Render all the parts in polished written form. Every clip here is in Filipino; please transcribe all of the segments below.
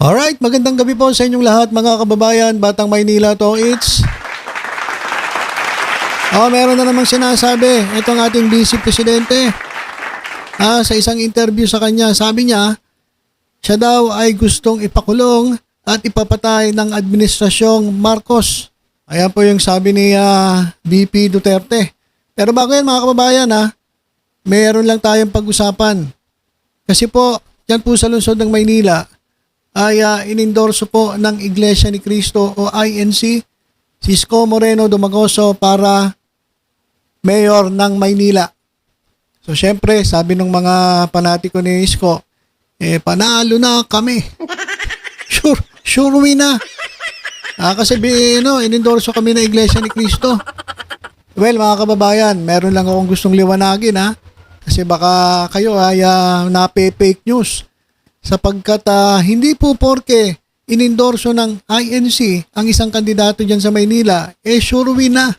Alright, magandang gabi po sa inyong lahat mga kababayan, Batang Maynila to, meron na namang sinasabi itong ating Vice Presidente. Sa isang interview sa kanya, sabi niya, siya daw ay gustong ipakulong at ipapatay ng Administrasyong Marcos. Ayan po yung sabi ni VP Duterte. Pero bago yan mga kababayan, mayroon lang tayong pag-usapan. Kasi po, dyan po sa lungsod ng Maynila, ay inendorso po ng Iglesia ni Cristo o INC si Isko Moreno Dumagoso para mayor ng Maynila. So syempre, sabi ng mga panatiko ni Isko, panalo na kami. Sure win na. Kasi inendorso kami ng Iglesia ni Cristo. Well, mga kababayan, meron lang akong gustong liwanagin kasi baka kayo ay nape-fake news. Sapagkat hindi po porke inendorso ng INC ang isang kandidato dyan sa Maynila, sure win na.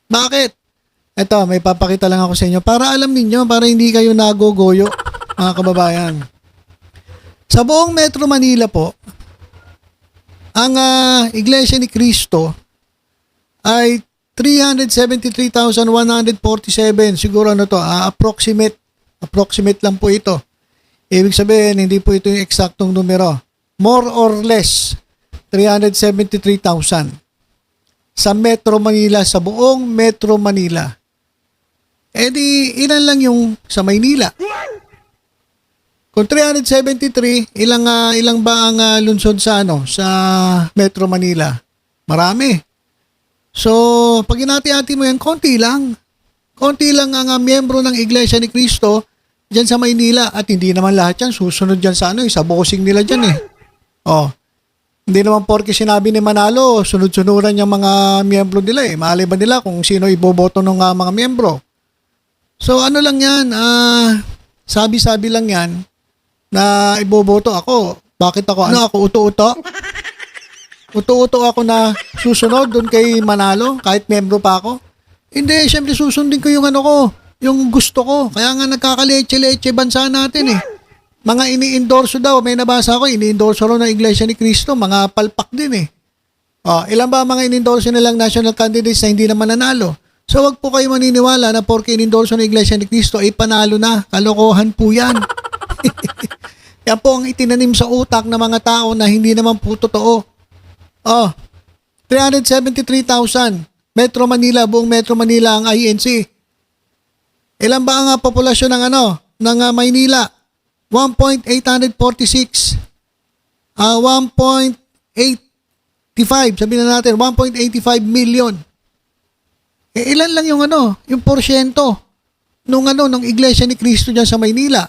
Bakit? Eto, may papakita lang ako sa inyo para alam ninyo, para hindi kayo nagogoyo, mga kababayan. Sa buong Metro Manila po, ang Iglesia ni Cristo ay 373,147. Siguro approximate lang po ito. Ibig sabihin, hindi po ito yung eksaktong numero. More or less, 373,000 sa Metro Manila, sa buong Metro Manila. Ilan lang yung sa Maynila? Kung 373, ilang ba ang lungsod sa Metro Manila? Marami. So, pag hinati-hati mo yan, konti lang. Konti lang ang miyembro ng Iglesia ni Cristo dyan sa Maynila, at hindi naman lahat yan susunod dyan sa sa bossing nila dyan Hindi naman porke sinabi ni Manalo, sunod-sunuran yung mga miyembro nila Malay ba nila kung sino iboboto ng mga miyembro? So lang yan, sabi-sabi lang yan na iboboto ako. Bakit ako? Uto-uto? Uto-uto ako na susunod dun kay Manalo kahit miyembro pa ako? Hindi, syempre susundin ko yung yung gusto ko. Kaya nga nagkakaleche-leche bansa natin Mga ini-endorso daw. May nabasa ko, ini-endorso raw ng Iglesia ni Cristo. Mga palpak din ilan ba mga ini-endorso nilang national candidates na hindi naman nanalo? So wag po kayo maniniwala na porke ini-endorso ng Iglesia ni Cristo ay panalo na. Kalokohan po yan. Yan po ang itinanim sa utak ng mga tao na hindi naman po totoo. 373,000. Metro Manila, buong Metro Manila ang INC. Ilan ba ang populasyon ng Maynila? 1.846. 1.85, sabihin na natin, 1.85 million. Ilan lang yung porsyento ng Iglesia ni Cristo diyan sa Maynila?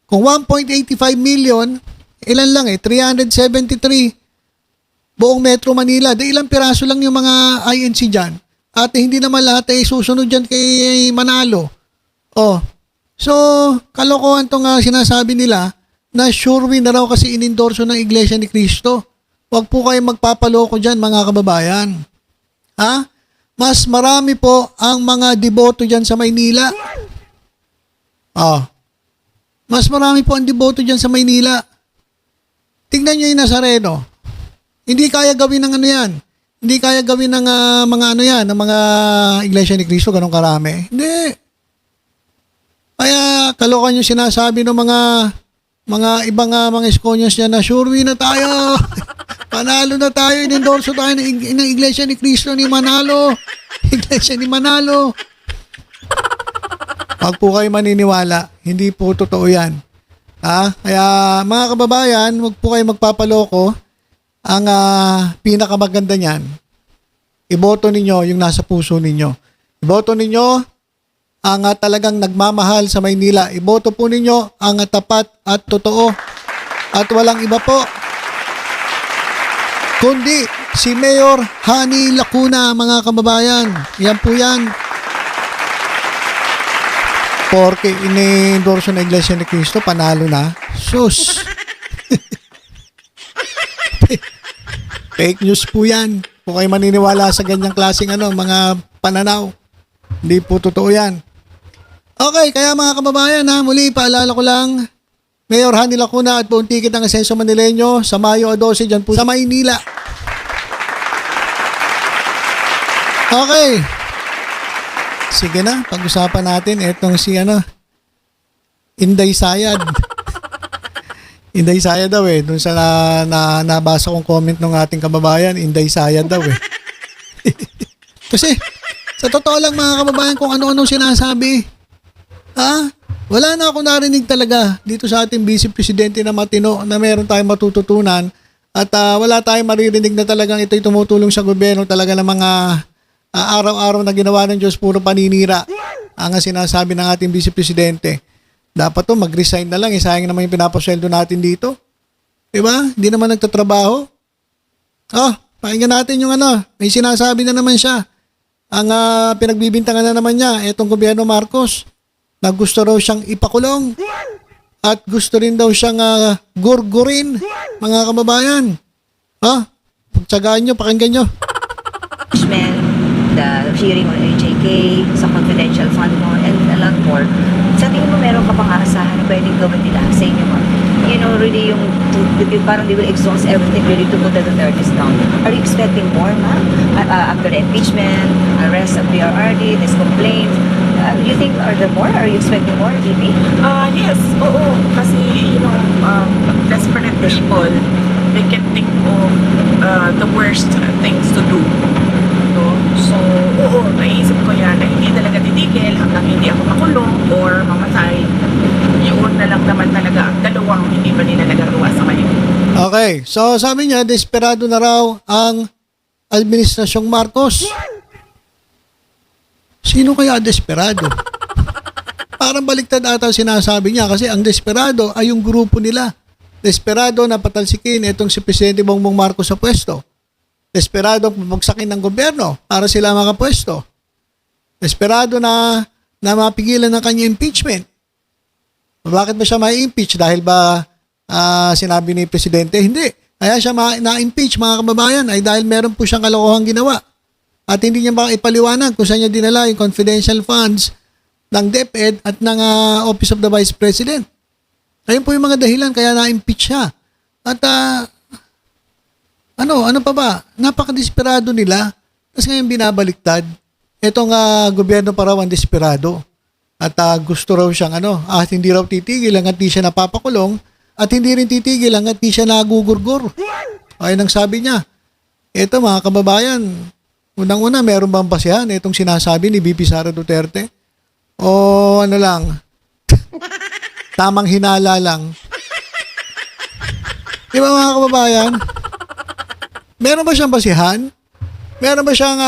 Kung 1.85 million, ilan lang 373 buong Metro Manila. Ilang piraso lang yung mga INC diyan. At hindi naman lahat susunod diyan kay Manalo. So, kalokohan to nga sinasabi nila na sure win na raw kasi inendorso ng Iglesia ni Cristo. Huwag po kayong magpapaloko dyan mga kababayan. Mas marami po ang mga deboto dyan sa Maynila. Mas marami po ang deboto dyan sa Maynila. Tingnan nyo yung Nazareno. Hindi kaya gawin ng yan. Hindi kaya gawin ng ng mga Iglesia ni Cristo, ganun karami. Hindi. Kaya kalokan yung sinasabi ng mga ibang mga Iskonyos niya na sure win na tayo. Panalo na tayo. Inendorso tayo ng Iglesia ni Cristo ni Manalo. Iglesia ni Manalo. Huwag po kayo maniniwala. Hindi po totoo yan. Kaya mga kababayan, huwag po kayo magpapaloko. Ang pinakamaganda niyan, iboto ninyo yung nasa puso ninyo. Iboto ninyo ang talagang nagmamahal sa Maynila. Iboto po ninyo ang tapat at totoo. At walang iba po kundi si Mayor Hani Lacuna, mga kababayan. Yan po yan. Porque ini-endorso na Iglesia ni Cristo, panalo na. Sus! Fake news po yan. Kung kayo maniniwala sa ganyang klaseng mga pananaw. Hindi po totoo yan. Okay, kaya mga kababayan muli paalala ko lang, Mayor Hanny Lacuna at buong ticket ng Asenso Manileño sa Mayo 12 dyan po sa Maynila. Okay. Sige na, pag-usapan natin itong si Inday Sayad. Inday Sayad daw eh. Doon sa nabasa kong comment ng ating kababayan, Inday Sayad daw eh. Kasi, sa totoo lang mga kababayan, kung ano-ano sinasabi. Wala na ako narinig talaga dito sa ating Vice Presidente na matino na meron tayong matututunan at wala tayong maririnig na talagang ito'y tumutulong sa gobyerno talaga ng mga araw-araw na ginawa ng Diyos, puro paninira ang sinasabi ng ating Vice Presidente. Dapat to mag-resign na lang, sayang naman yung pinapasweldo natin dito. Diba? Hindi naman nagtatrabaho. Pakinggan natin yung may sinasabi na naman siya. Ang pinagbibintangan na naman niya, itong gobyerno Marcos, na gusto raw siyang ipakulong at gusto rin daw siyang gurgurin, mga kababayan. Pagtsagaan nyo, pakinggan nyo. The hearing on AJK, sa confidential fund mo, and a lot more. Sa tingin mo, meron ka pang aasahan na pwedeng gawin nila sa inyo, ma'am? Really parang they will exhaust everything really to put the Dutertes down. Are you expecting more, ma'am? After the impeachment, arrest of PRRD, this complaint, you think are there more? Are you expecting more, BB? Yes, oo. Kasi, desperate people, they can think of the worst things to do. So, oo, naisip ko yan na hindi talaga titigil hanggang hindi ako makulong or mamatay. Yun na lang naman talaga ang dalawang hindi ba nila nagagawa sa ngayon. Okay, so sabi niya, desperado na raw ang Administrasyong Marcos. Sino kaya desperado? Parang baliktad ata sinasabi niya kasi ang desperado ay yung grupo nila. Desperado na patalsikin itong si Presidente Bongbong Marcos sa pwesto. Desperado pumagsakin ng gobyerno para sila makapwesto. Desperado na mapigilan ng kanyang impeachment. Bakit ba siya ma-impeach? Dahil ba sinabi ni Presidente? Hindi. Kaya siya na-impeach mga kababayan ay dahil meron po siyang kalokohang ginawa. At hindi niya ba ipaliwanag kung saan niya dinala yung confidential funds ng DepEd at ng Office of the Vice President. Ayun po yung mga dahilan kaya na-impeach siya. At ano pa ba? Napaka-desperado nila. Tapos ngayon binabaliktad. Itong gobyerno pa raw ang desperado. At gusto raw siyang at hindi raw titigil hanggat di siya napapakulong at hindi rin titigil hanggat di siya nagugurgur. Ayun ang sabi niya. Ito mga kababayan, unang-una meron bang basihan itong sinasabi ni VP Sara Duterte? O lang, tamang hinala lang. Di ba mga kababayan? Meron ba siyang basihan? Meron ba siyang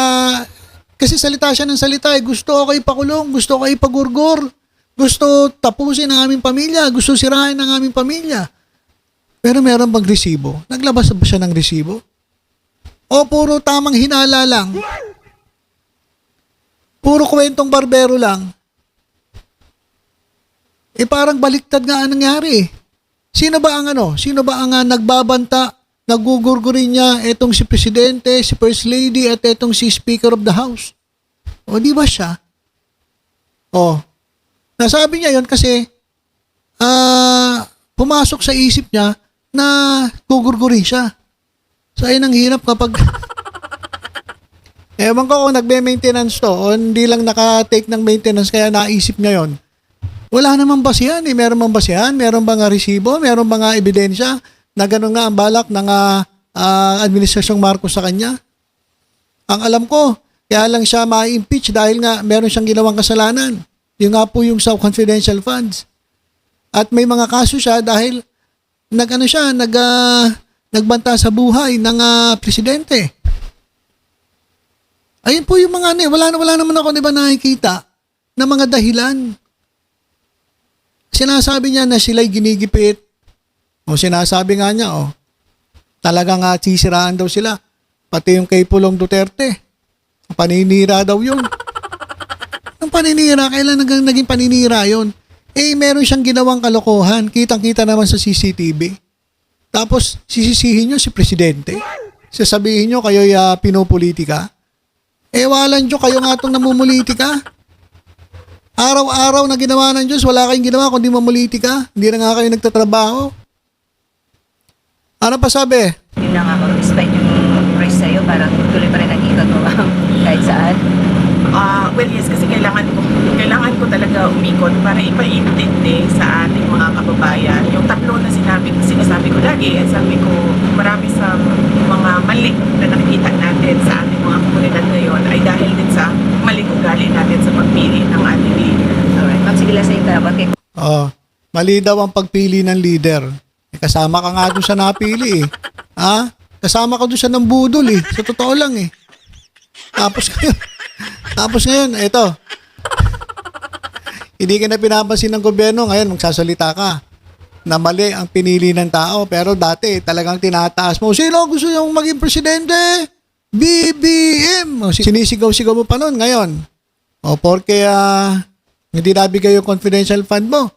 kasi salita siya ng salita gusto ko ipakulong, gusto ko ipagurgur, gusto tapusin ang aming pamilya, gusto sirahin ang aming pamilya. Pero meron bang resibo? Naglabas ba siya ng resibo? O puro tamang hinala lang? Puro kwentong barbero lang? Parang baliktad nga ang nangyari. Sino ba ang nagbabanta, nagugurgurin niya itong si Presidente, si First Lady at itong si Speaker of the House? O di ba siya? Nasabi niya yon kasi pumasok sa isip niya na gugurgurin siya. So ayun ang hirap kapag ewan ko kung nagbe-maintenance to o hindi lang naka-take ng maintenance kaya naisip niya yon. Wala namang basihan eh. Meron bang basihan? Meron bang resibo? Meron bang ebidensya na gano'n nga ang balak ng Administrasyong Marcos sa kanya? Ang alam ko, kaya lang siya ma-impeach dahil nga meron siyang ginawang kasalanan. Yung nga po yung sa confidential funds. At may mga kaso siya dahil nagbanta sa buhay ng presidente. Ayun po yung mga wala naman ako nakikita na mga dahilan. Sinasabi niya na sila'y ginigipit. O sinasabi nga niya, talagang sisiraan daw sila. Pati yung kay Pulong Duterte. Paninira daw yun. Ang paninira, kailan naging paninira yun? Meron siyang ginawang kalokohan. Kitang-kita naman sa CCTV. Tapos, sisisihin niyo si Presidente. Sasabihin niyo kayo'y pinopolitika. Walan niyo kayo nga itong namumulitika. Araw-araw na ginawa ng Diyos, wala kayong ginawa kundi mamolitika. Hindi na nga kayo nagtatrabaho. Ano pa sabi? Yun na nga ako, despite yung price sa'yo, parang tuloy pa rin ang ikot mo kahit saan. Well, yes, kasi kailangan ko talaga umikot para ipaintindi sa ating mga kababayan. Yung tatlo na sinasabi ko lagi, sabi ko, marami sa mga mali na nakikita natin sa ating mga komunidad ngayon ay dahil din sa maling ugali natin sa pagpili ng ating leader. Alright, ma'am, sige lang sa inyo, bakit Mali daw ang pagpili ng leader. Kasama ka nga doon sa napili eh. Ha? Kasama ka doon sa ng budol eh. Sa totoo lang eh. Tapos ngayon, eto. Hindi ka na pinapansin ng gobyerno, ngayon magsasalita ka na mali ang pinili ng tao. Pero dati talagang tinataas mo. Sino gusto yung maging presidente? BBM! Sinisigaw-sigaw mo pa nun ngayon. Porque hindi nabigay yung confidential fund mo.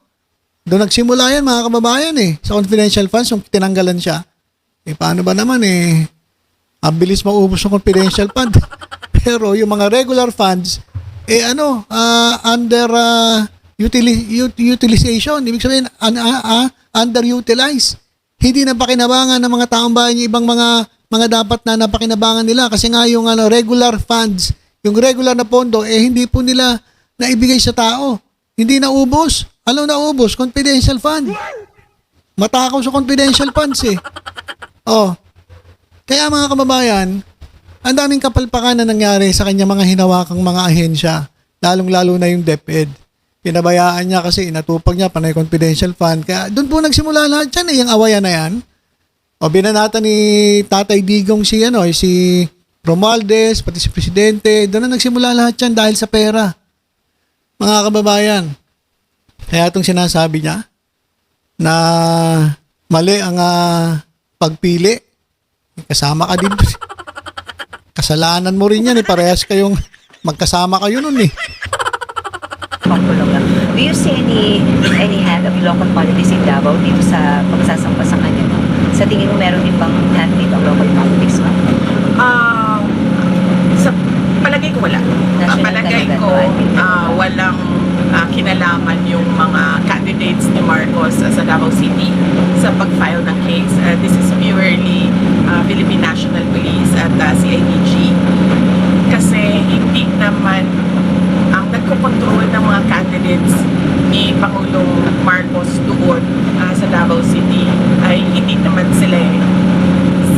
Doon nagsimula yan mga kababayan eh. Sa confidential funds, yung tinanggalan siya. Paano ba naman eh? Ang bilis maubos yung confidential fund. Pero yung mga regular funds, under utilization. Ibig sabihin, underutilized. Hindi na pakinabangan ng mga taong bayan yung ibang mga dapat na napakinabangan nila. Kasi nga yung regular funds, yung regular na pondo, hindi po nila naibigay sa tao. Hindi naubos. Ano naubos? Confidential fund. Matakaw sa confidential funds eh. Kaya mga kababayan, ang daming kapalpakan na nangyari sa kanya mga hinawakang mga ahensya, lalong-lalo na yung DepEd. Pinabayaan niya kasi inatupag niya panay confidential fund. Kaya doon po nagsimula lahat yan eh, yung awayan na yan. Binanata ni Tatay Digong si Romualdez, pati si Presidente, doon na nagsimula lahat yan dahil sa pera. Mga kababayan, kaya itong sinasabi niya na mali ang pagpili, kasama ka din. Kasalanan mo rin yan eh. Parehas kayong magkasama kayo nun eh. pangkulong lang. Do you see any hand of local politics in Davao dito sa pagsasamba sa kanya? No? Sa tingin mo meron din bang hand dito ang local politics mo? Sa palagay ko wala. National Palagay talaga ko to, I think. walang kinalaman yung mga candidates ni Marcos sa Davao City sa pag-file ng case. This is purely Philippine National Police at CIDG. Kasi hindi naman ang nagkocontrol ng mga candidates ni Pangulong Marcos doon sa Davao City ay hindi naman sila eh.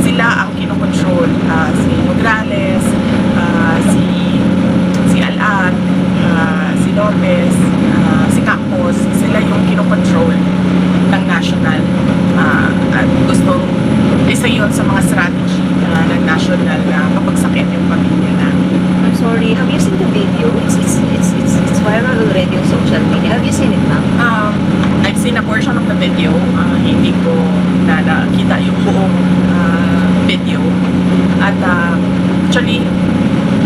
Sila ang kinokontrol. Si Nograles, si Alan, si Lopez, si Campos, sila yung kinokontrol ng national. At gustong isa yun sa mga strategy ng national na kapagsakin yung pamilya namin. I'm sorry, have you seen the video? It's viral already on social media. Have you seen it, ma'am? I've seen a portion of the video. Hindi ko na nakita yung buong video. At actually,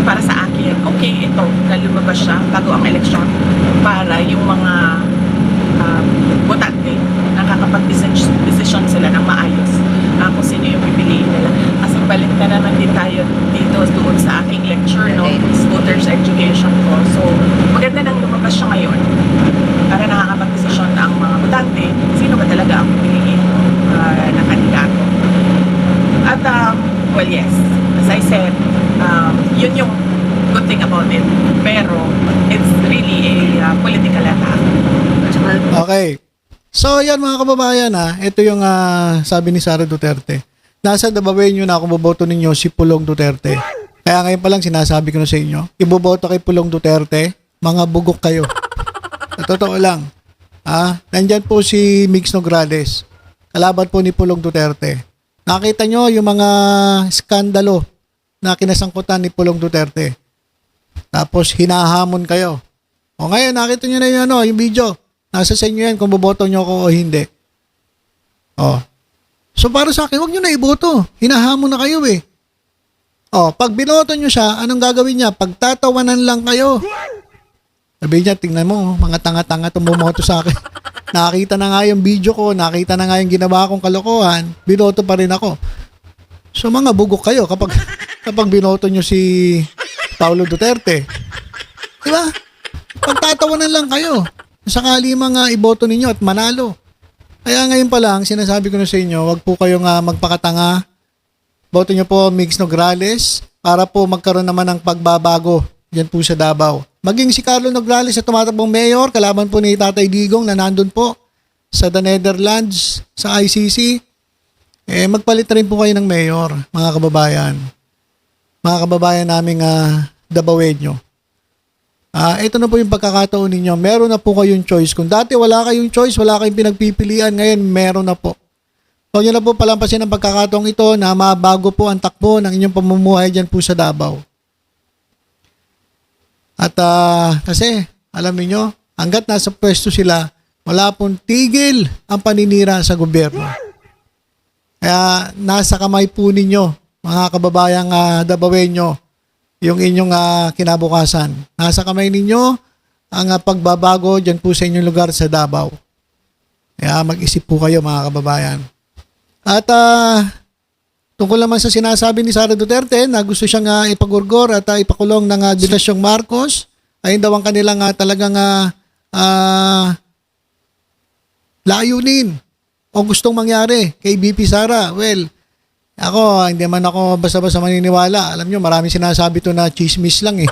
para sa akin, okay ito na lumabas siya bago ang eleksyon para yung mga botante nakakapag-desisyon sila ng maayos kung sino yung pipiliin nila. Kasi balik na naman din tayo dito doon sa aking lecture, no? Voters education ko. So, maganda nang lumabas siya ngayon para nakakapag-desisyon ang mga botante sino ba talaga ang pipiliin na kandidato. At, well, yes, as I said, yun yung good thing about it. Pero, it's really a political attack. Okay. So, yan mga kababayan ito yung sabi ni Sara Duterte. Nasa dabawin nyo na kung boboto ninyo si Pulong Duterte. Kaya ngayon pa lang sinasabi ko na sa inyo, iboboto kay Pulong Duterte, mga bugok kayo. Sa totoo lang. Nandyan po si Mix Nograles. Kalaban po ni Pulong Duterte. Nakita nyo yung mga skandalo na kinasangkutan ni Pulong Duterte. Tapos hinahamon kayo. O ngayon, nakita nyo na yung video. Nasa sa inyo yan kung boboto nyo ako o hindi. So para sa akin, huwag nyo na iboto. Hinahamon na kayo eh. Pag binoto nyo siya, anong gagawin niya? Pagtatawanan lang kayo. Sabi niya, tingnan mo, mga tanga-tanga tumumoto sa akin. Nakita na nga yung video ko, nakita na nga yung ginawa kong kalokohan, binoto pa rin ako. So mga bugok kayo kapag binoto nyo si Paulo Duterte. Diba? Pagtatawanan lang kayo. Sakali mga iboto ninyo at manalo. Kaya ngayon pa lang, sinasabi ko na sa inyo, wag po kayong magpakatanga. Boto nyo po Mix Nograles para po magkaroon naman ng pagbabago dyan po sa Davao. Maging si Carlo Nograles na tumatakbong mayor, kalaban po ni Tatay Digong na nandun po sa the Netherlands, sa ICC. Magpalit na rin po kayo ng mayor, mga kababayan. Mga kababayan naming Davaoenyo. Ito na po yung pagkakataon ninyo. Meron na po kayong choice. Kung dati wala kayong choice, wala kayong pinagpipilian, ngayon meron na po. Huwag nyo na po palampasin ang pagkakataong ito na mabago po ang takbo ng inyong pamumuhay dyan po sa Davao. At kasi, alam niyo, hanggat nasa pwesto sila, wala pong tigil ang paninira sa gobyerno. Kaya nasa kamay po ninyo, mga kababayang Davaoenyo, yung inyong kinabukasan. Nasa kamay ninyo ang pagbabago dyan po sa inyong lugar sa Davao. Kaya mag-isip po kayo, mga kababayan. At tungkol naman sa sinasabi ni Sara Duterte na gusto siyang ipagurgor at ipakulong ng Dinasyong Marcos, ayun daw ang kanilang talagang layunin o gustong mangyari kay BP Sara. Well, ako, hindi man ako basta-basta maniniwala. Alam nyo, maraming sinasabi to na chismis lang eh.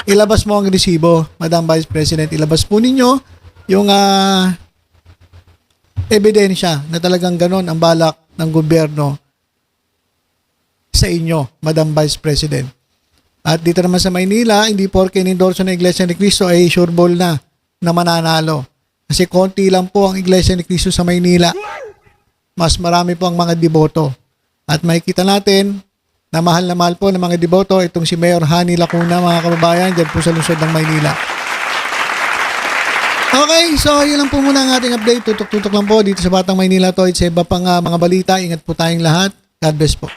Ilabas mo ang resibo, Madam Vice President. Ilabas po ninyo yung ebidensya na talagang ganon ang balak ng gobyerno sa inyo, Madam Vice President. At dito naman sa Maynila, hindi porke in-endorso ng Iglesia ni Cristo ay sure ball na mananalo. Kasi konti lang po ang Iglesia ni Cristo sa Maynila. Mas marami po ang mga deboto. At makikita natin na mahal po ng mga deboto itong si Mayor Hani Lacuna, mga kababayan, dyan po sa lungsod ng Maynila. Okay, so yun lang po muna ang ating update. Tutok-tutok lang po dito sa Batang Maynila to. Sa iba pang mga balita. Ingat po tayong lahat. God bless po.